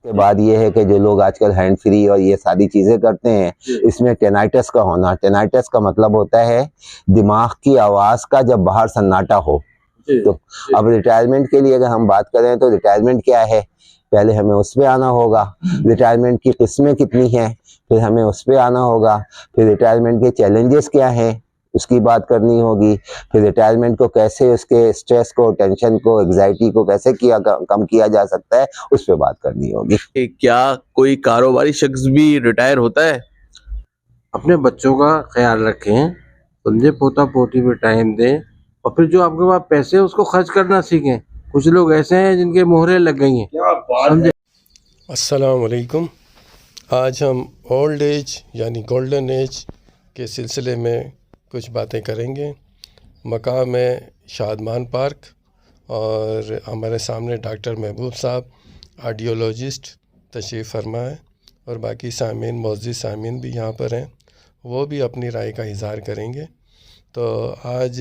के बाद ये है कि जो लोग आजकल हैंड फ्री और ये सारी चीजें करते हैं, इसमें टेनाइटस का होना। टेनाइटस का मतलब होता है दिमाग की आवाज का जब बाहर सन्नाटा हो। तो अब रिटायरमेंट के लिए अगर हम बात करें तो रिटायरमेंट क्या है, पहले हमें उस पे आना होगा। रिटायरमेंट की किस्में कितनी हैं, फिर हमें उस पे आना होगा। फिर रिटायरमेंट के चैलेंजेस क्या हैं, उसकी बात करनी होगी। फिर रिटायरमेंट को कैसे, उसके स्ट्रेस को, टेंशन को, एग्जाइटी को कैसे कम किया जा सकता है, उस पर बात करनी होगी। क्या कोई कारोबारी शख्स भी रिटायर होता है? अपने बच्चों का ख्याल रखें, समझे, पोता पोती पे टाइम दें, और फिर जो आपके पास पैसे हैं उसको खर्च करना सीखें। कुछ लोग ऐसे हैं जिनके मोहरे लग गई हैं, समझे। अस्सलाम वालेकुम। आज हम ओल्ड एज यानी गोल्डन एज के सिलसिले में कुछ बातें करेंगे। मकाम है शादमान पार्क और हमारे सामने डॉक्टर महबूब साहब आर्डियोलॉजिस्ट तशरीफ़ फरमा है और बाकी सामीन, मौजूद सामीन भी यहाँ पर हैं, वो भी अपनी राय का इज़हार करेंगे। तो आज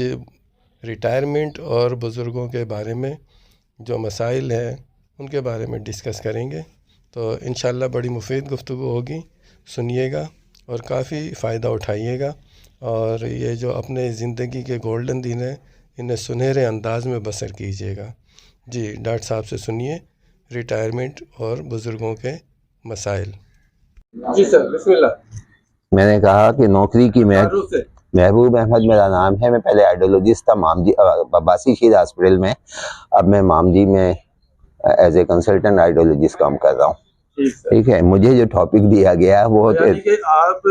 रिटायरमेंट और बुज़ुर्गों के बारे में जो मसाइल हैं उनके बारे में डिस्कस करेंगे। तो इंशाअल्लाह बड़ी मुफीद गुफ्तगू होगी, सुनिएगा और काफ़ी फ़ायदा उठाइएगा। और ये जो अपने ज़िंदगी के गोल्डन दिन हैं, इन्हें सुनहरे अंदाज में बसर कीजिएगा। जी डॉक्टर साहब से सुनिए रिटायरमेंट और बुज़ुर्गों के मसाइल। जी सर, बिस्मिल्लाह। मैंने कहा कि नौकरी की महबूब अहमद मेरा नाम है। मैं पहले आइडियोलॉजिस्ट था मामजी अब्बासी शीर हॉस्पिटल में, अब मैं मामजी में एज ए कंसल्टेंट आइडियोलॉजिस्ट काम कर रहा हूँ। ठीक है, मुझे जो टॉपिक दिया गया वो यानी कि आप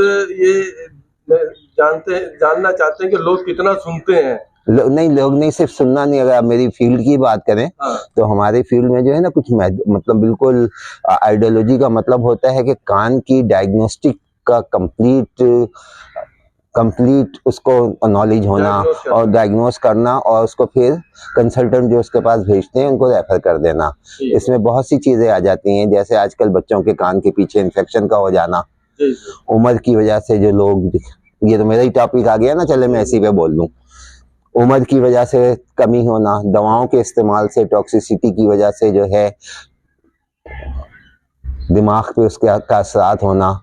ये जानना चाहते हैं कि लोग कितना सुनते हैं। नहीं, लोग नहीं, सिर्फ सुनना नहीं। अगर आप मेरी फील्ड की बात करें तो हमारे फील्ड में जो है ना, कुछ मतलब बिल्कुल आइडियोलॉजी का मतलब होता है कि कान की डायग्नोस्टिक का कंप्लीट उसको नॉलेज होना और डायग्नोस करना, और उसको फिर कंसल्टेंट जो उसके पास भेजते हैं उनको रेफर कर देना। इसमें बहुत सी चीजें आ जाती हैं, जैसे आजकल बच्चों के कान के पीछे इन्फेक्शन का हो जाना, उम्र की वजह से जो लोग, ये तो मेरा ही टॉपिक आ गया ना, चले मैं इसी पे बोल दूं। उम्र की वजह से कमी होना, दवाओं के इस्तेमाल से, टॉक्सिसिटी की वजह से जो है दिमाग पे उसके असरात होना।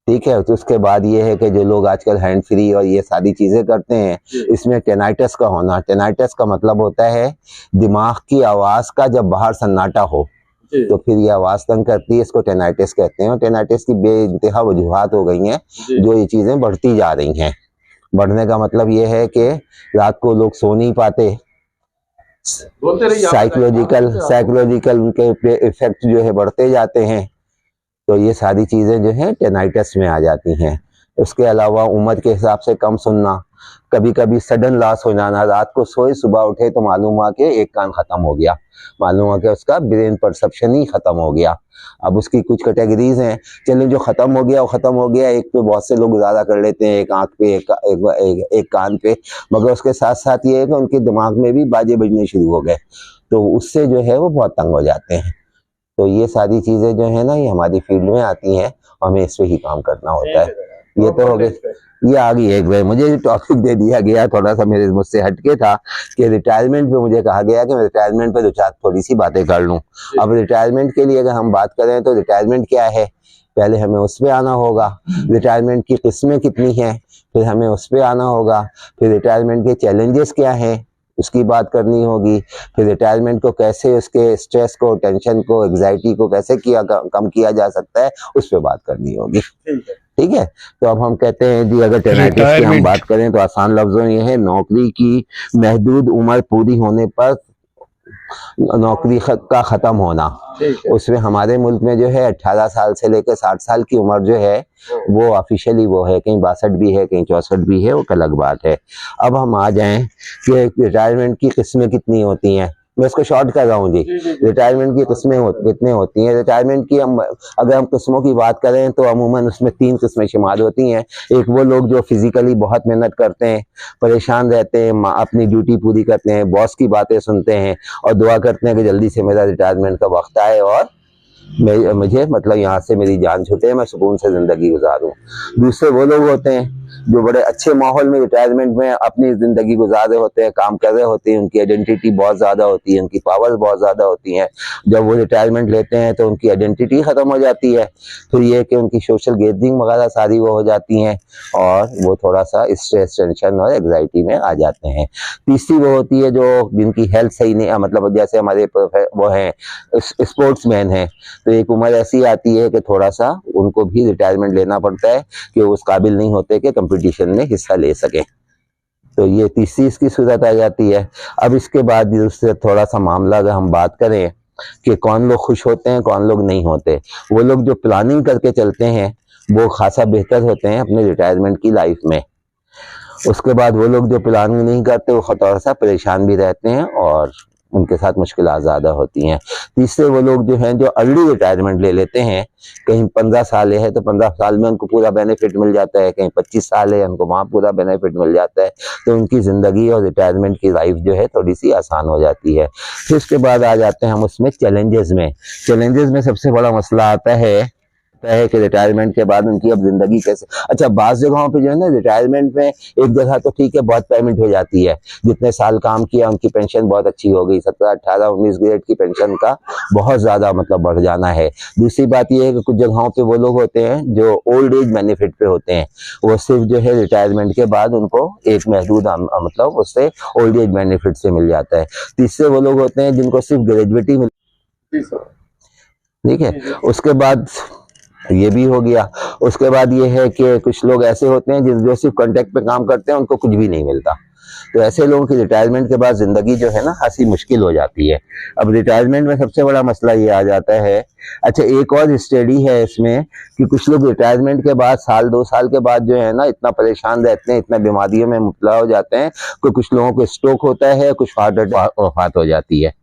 ठीक है, तो उसके बाद ये है कि जो लोग आजकल हैंड फ्री और ये सारी चीजें करते हैं, इसमें टेनाइटस का होना। टेनाइटस का मतलब होता है दिमाग की आवाज का जब बाहर सन्नाटा हो तो फिर ये आवाज तंग करती है, इसको टेनाइटिस कहते हैं। और टेनाइटिस की बेइंतहा वजूहात हो गई हैं, जो ये चीजें बढ़ती जा रही हैं। बढ़ने का मतलब ये है कि रात को लोग सो नहीं पाते, साइकोलॉजिकल उनके इफेक्ट जो है बढ़ते जाते हैं। तो ये सारी चीजें जो है टेनाइटस में आ जाती हैं। उसके अलावा उम्र के हिसाब से कम सुनना, कभी कभी सडन लॉस हो जाना, रात को सोए सुबह उठे तो मालूम हुआ कि एक कान खत्म हो गया, मालूम हुआ कि उसका ब्रेन परसेप्शन ही खत्म हो गया। अब उसकी कुछ कैटेगरीज हैं, चलिए जो खत्म हो गया वो खत्म हो गया। एक पे बहुत से लोग गुजारा कर लेते हैं, एक आंख पे, एक कान पे, मगर उसके साथ साथ ये है कि उनके दिमाग में भी बाजे बजने शुरू हो गए, तो उससे जो है वो बहुत तंग हो जाते हैं। तो ये सारी चीजें जो है ना, ये हमारी फील्ड में आती हैं, हमें इस पे ही काम करना होता है। ये तो हो गए, ये आ गई एक बार मुझे टॉपिक दे दिया गया, थोड़ा सा मेरे मुझसे हटके था कि रिटायरमेंट पे मुझे कहा गया कि मैं रिटायरमेंट पे थोड़ी सी बातें कर लूं। अब रिटायरमेंट के लिए अगर हम बात करें तो रिटायरमेंट क्या है, पहले हमें उस पे आना होगा। रिटायरमेंट की किस्में कितनी हैं, फिर हमें उस पे आना होगा। फिर रिटायरमेंट के चैलेंजेस क्या हैं, उसकी बात करनी होगी। फिर रिटायरमेंट को कैसे, उसके स्ट्रेस को, टेंशन को, एग्जाइटी को कैसे कम किया जा सकता है, उस पर बात करनी होगी। ठीक है, तो अब हम कहते हैं जी, अगर टेनाइटिस की हम बात करें तो आसान लफ्जों में ये है, नौकरी की महदूद उम्र पूरी होने पर नौकरी का खत्म होना। उसमें हमारे मुल्क में जो है 18 साल से लेकर 60 साल की उम्र जो है वो ऑफिशियली वो है, कहीं 62 भी है, कहीं 64 भी है, वो अलग बात है। अब हम आ जाएं कि रिटायरमेंट की किस्में कितनी होती हैं। मैं इसको शॉर्ट कर रहा हूँ जी। रिटायरमेंट की किस्में कितने होती हैं। रिटायरमेंट की अगर हम किस्मों की बात करें तो अमूमन उसमें 3 किस्में शुमार होती हैं। एक वो लोग जो फिजिकली बहुत मेहनत करते हैं, परेशान रहते हैं, अपनी ड्यूटी पूरी करते हैं, बॉस की बातें सुनते हैं और दुआ करते हैं कि जल्दी से मेरा रिटायरमेंट का वक्त आए और मुझे मतलब यहाँ से मेरी जान छूटे, मैं सुकून से जिंदगी गुजारूं। दूसरे वो लोग होते हैं जो बड़े अच्छे माहौल में रिटायरमेंट में अपनी जिंदगी गुजार रहे होते हैं, काम कर रहे होते हैं, उनकी आइडेंटिटी बहुत ज्यादा होती है, उनकी पावर्स बहुत ज्यादा होती हैं। जब वो रिटायरमेंट लेते हैं तो उनकी आइडेंटिटी खत्म हो जाती है। फिर ये कि उनकी सोशल गैदरिंग वगैरह सारी वो हो जाती हैं और वो थोड़ा सा स्ट्रेस, टेंशन और एग्जाइटी में आ जाते हैं। तीसरी वो होती है जो जिनकी हेल्थ सही नहीं, मतलब जैसे हमारे वो हैं स्पोर्ट्समैन हैं, तो एक उम्र ऐसी आती है कि थोड़ा सा उनको भी रिटायरमेंट लेना पड़ता है कि उस काबिल नहीं होते कि कंपटीशन में हिस्सा ले सके। तो ये तीसरी इसकी सूरत आ जाती है। अब इसके बाद उससे थोड़ा सा मामला अगर हम बात करें कि कौन लोग खुश होते हैं, कौन लोग नहीं होते। वो लोग जो प्लानिंग करके चलते हैं वो खासा बेहतर होते हैं अपने रिटायरमेंट की लाइफ में। उसके बाद वो लोग जो प्लानिंग नहीं करते वो थोड़ा सा परेशान भी रहते हैं और उनके साथ मुश्किलात ज़्यादा होती हैं। तीसरे वो लोग जो हैं जो अर्ली रिटायरमेंट ले लेते हैं, कहीं 15 साल है तो 15 साल में उनको पूरा बेनिफिट मिल जाता है, कहीं 25 साल है उनको वहाँ पूरा बेनिफिट मिल जाता है, तो उनकी ज़िंदगी और रिटायरमेंट की लाइफ जो है थोड़ी सी आसान हो जाती है। फिर उसके बाद आ जाते हैं हम उसमें चैलेंजेस में। चैलेंजेस में सबसे बड़ा मसला आता है कि रिटायरमेंट के बाद उनकी अब जिंदगी कैसे। अच्छा, बाज़ जगहों पे जो है ना रिटायरमेंट में एक जगह तो ठीक है बहुत पेमेंट हो जाती है, जितने साल काम किया उनकी पेंशन बहुत अच्छी हो गई, 17, 18, 19 ग्रेड की पेंशन का बहुत ज्यादा मतलब बढ़ जाना है। दूसरी बात यह है कि कुछ जगहों पे वो लोग होते हैं जो ओल्ड एज बेनिफिट पे होते हैं, वो सिर्फ जो है रिटायरमेंट के बाद उनको एक महदूद मतलब उससे ओल्ड एज बेनिफिट से मिल जाता है। तीसरे वो लोग होते हैं जिनको सिर्फ ग्रेजुएटी मिल, ठीक है। उसके बाद ये भी हो गया। उसके बाद ये है कि कुछ लोग ऐसे होते हैं जो सिर्फ कॉन्ट्रैक्ट पे काम करते हैं, उनको कुछ भी नहीं मिलता। तो ऐसे लोगों की रिटायरमेंट के बाद जिंदगी जो है ना खासी मुश्किल हो जाती है। अब रिटायरमेंट में सबसे बड़ा मसला ये आ जाता है। अच्छा, एक और स्टडी है इसमें कि कुछ लोग रिटायरमेंट के बाद साल 2 साल के बाद जो है ना इतना परेशान रहते हैं, इतना बीमारियों में मुब्तला हो जाते हैं कि कुछ लोगों को स्ट्रोक होता है, कुछ हार्ट अटैक वफात हो जाती है।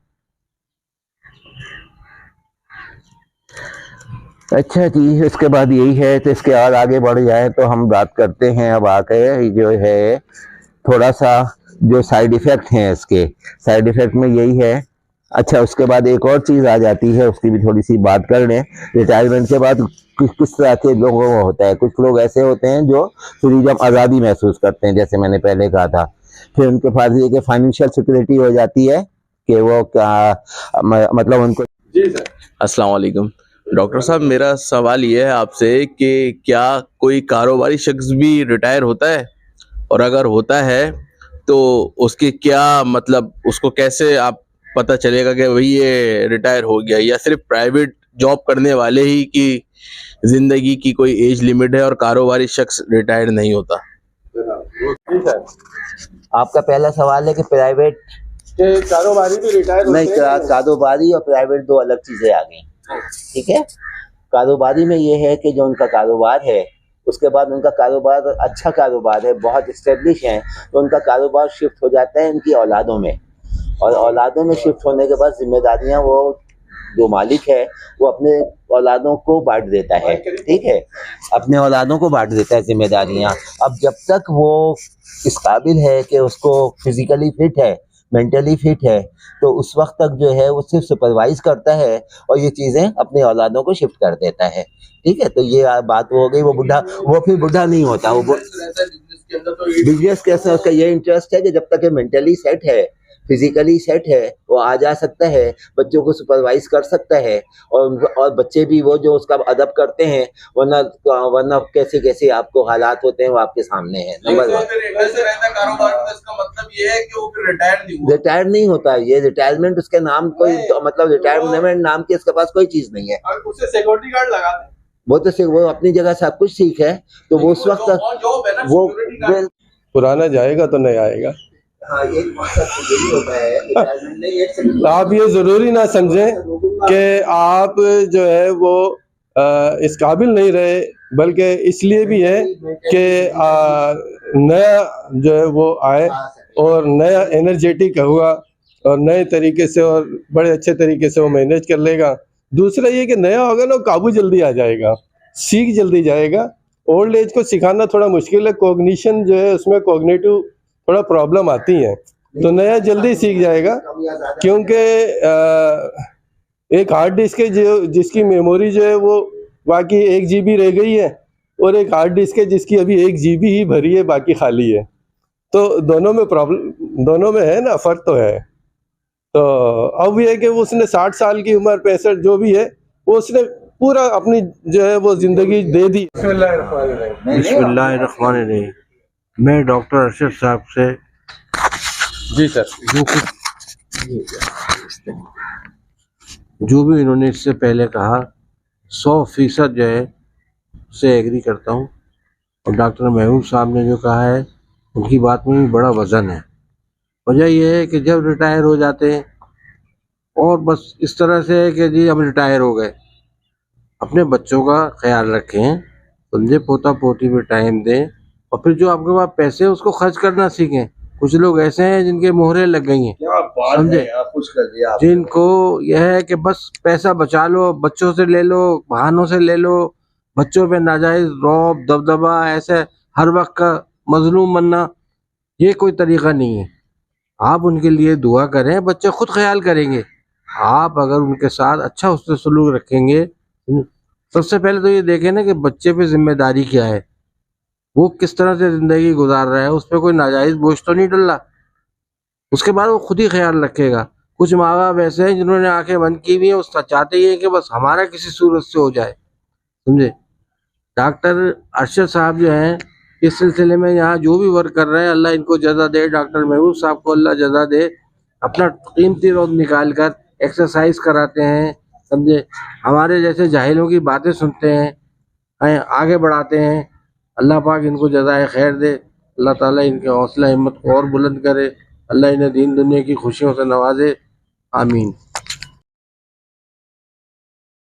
अच्छा जी, इसके बाद यही है। तो इसके और आगे बढ़ जाए तो हम बात करते हैं अब आके जो है थोड़ा सा जो साइड इफेक्ट हैं इसके। साइड इफेक्ट में यही है। अच्छा, उसके बाद एक और चीज आ जाती है, उसकी भी थोड़ी सी बात कर लें। रिटायरमेंट के बाद किस तरह के लोगों को होता है। कुछ लोग ऐसे होते हैं जो फ्रीडम, आज़ादी महसूस करते हैं, जैसे मैंने पहले कहा था। फिर उनके पास ये कि फाइनेंशियल सिक्योरिटी हो जाती है कि वो क्या मतलब उनको। जी सर। अस्सलाम वालेकुम डॉक्टर साहब, मेरा सवाल ये है आपसे कि क्या कोई कारोबारी शख्स भी रिटायर होता है, और अगर होता है तो उसके क्या मतलब उसको कैसे आप पता चलेगा कि भाई ये रिटायर हो गया, या सिर्फ प्राइवेट जॉब करने वाले ही की जिंदगी की कोई एज लिमिट है और कारोबारी शख्स रिटायर नहीं होता? जी सर। आपका पहला सवाल है कि प्राइवेट कि कारोबारी भी रिटायर नहीं, होते हैं? कारोबारी और प्राइवेट दो अलग चीजें आ गई, ठीक है। कारोबारी में ये है कि जो उनका कारोबार है, उसके बाद उनका कारोबार अच्छा कारोबार है, बहुत इस्टेब्लिश है, तो उनका कारोबार शिफ्ट हो जाता है उनकी औलादों में, और औलादों में शिफ्ट होने के बाद जिम्मेदारियां वो जो मालिक है वो अपने औलादों को बांट देता है, ठीक है, अपने औलादों को बांट देता है जिम्मेदारियां। अब जब तक वो इस काबिल है कि उसको फिजिकली फिट है, मेंटली फिट है, तो उस वक्त तक जो है वो सिर्फ सुपरवाइज करता है और ये चीज़ें अपने औलादों को शिफ्ट कर देता है, ठीक है। तो ये बात वो हो गई। वो फिर बुढ़ा नहीं होता। वो बिजनेस कैसा, उसका ये इंटरेस्ट है कि जब तक ये मेंटली सेट है, फिजिकली सेट है, वो आ जा सकता है, बच्चों को सुपरवाइज कर सकता है, और बच्चे भी वो जो उसका अदब करते हैं, वरना कैसे कैसे आपको हालात होते हैं वो आपके सामने है। नंबर 1 रिटायर नहीं होता। ये रिटायरमेंट उसके नाम कोई मतलब रिटायरमेंट नाम की इसके पास कोई चीज नहीं है। उसे सिक्योरिटी गार्ड लगा दें, वो अपनी जगह सब कुछ ठीक है, तो वो उस वक्त तक वो पुराना जाएगा तो नहीं आएगा। हाँ, एक मकसद यही होता है रिटायरमेंट में। एक आप ये ज़रूरी ना समझें कि आप जो है वो इस काबिल नहीं रहे, बल्कि इसलिए भी है कि नया जो है वो आए और नया एनर्जेटिक हुआ और नए तरीके से और बड़े अच्छे तरीके से वो मैनेज कर लेगा। दूसरा ये कि नया होगा ना, काबू जल्दी आ जाएगा, सीख जल्दी जाएगा। ओल्ड एज को सिखाना थोड़ा मुश्किल है, कोग्निशन जो है उसमें कोग्निटिव थोड़ा प्रॉब्लम आती है, तो नया जल्दी सीख जाएगा। क्योंकि एक हार्ड डिस्क है जो जिसकी मेमोरी जो है वो बाकी 1 GB रह गई है, और एक हार्ड डिस्क है जिसकी अभी 1 GB ही भरी है, बाकी खाली है। तो दोनों में प्रॉब्लम, दोनों में है ना, फर्क तो है। तो अब ये है कि उसने 60 साल की उम्र 65 जो भी है वो उसने पूरा अपनी जो है वो जिंदगी दे दी। बिस्मिल्लाहिर्रहमानिर्रहीम। मैं डॉक्टर अरशद साहब से जी सर। जो भी इन्होंने इससे पहले कहा 100% जो है उससे एग्री करता हूँ। और डॉक्टर महबूब साहब ने जो कहा है उनकी बात में भी बड़ा वजन है। वजह यह है कि जब रिटायर हो जाते हैं और बस इस तरह से है कि जी हम रिटायर हो गए, अपने बच्चों का ख्याल रखें, समझे, पोता पोती में टाइम दें और फिर जो आपके पास पैसे हैं उसको खर्च करना सीखें। कुछ लोग ऐसे हैं जिनके मोहरे लग गई हैं, समझे, जिनको यह है कि बस पैसा बचा लो, बच्चों से ले लो, बहानों से ले लो, बच्चों पे नाजायज रौब दबदबा, ऐसे हर वक्त का मजलूम बनना, ये कोई तरीका नहीं है। आप उनके लिए दुआ करें, बच्चे खुद ख्याल करेंगे। आप अगर उनके साथ अच्छा उससे सलूक रखेंगे, सबसे पहले तो ये देखें ना कि बच्चे पे जिम्मेदारी क्या है, वो किस तरह से जिंदगी गुजार रहा है, उस पर कोई नाजायज बोझ तो नहीं डल रहा। उसके बाद वो खुद ही ख्याल रखेगा। कुछ माँ बाप ऐसे हैं जिन्होंने आंखें बंद की हुई है, उसका चाहते ही है कि बस हमारा किसी सूरत से हो जाए, समझे। डॉक्टर अरशद साहब जो हैं इस सिलसिले में यहाँ जो भी वर्क कर रहे हैं, अल्लाह इनको जज़ा दे। डॉक्टर महबूब साहब को अल्लाह जज़ा दे। अपना कीमती रोज़ निकाल कर एक्सरसाइज कराते हैं, समझे, हमारे जैसे जाहिलों की बातें सुनते हैं, आगे बढ़ाते हैं। अल्लाह पाक इनको जज़ाए खैर दे। अल्लाह ताला इनके हौसला हिम्मत को और बुलंद करे। अल्लाह इन्हें दीन दुनिया की खुशियों से नवाजे। आमीन।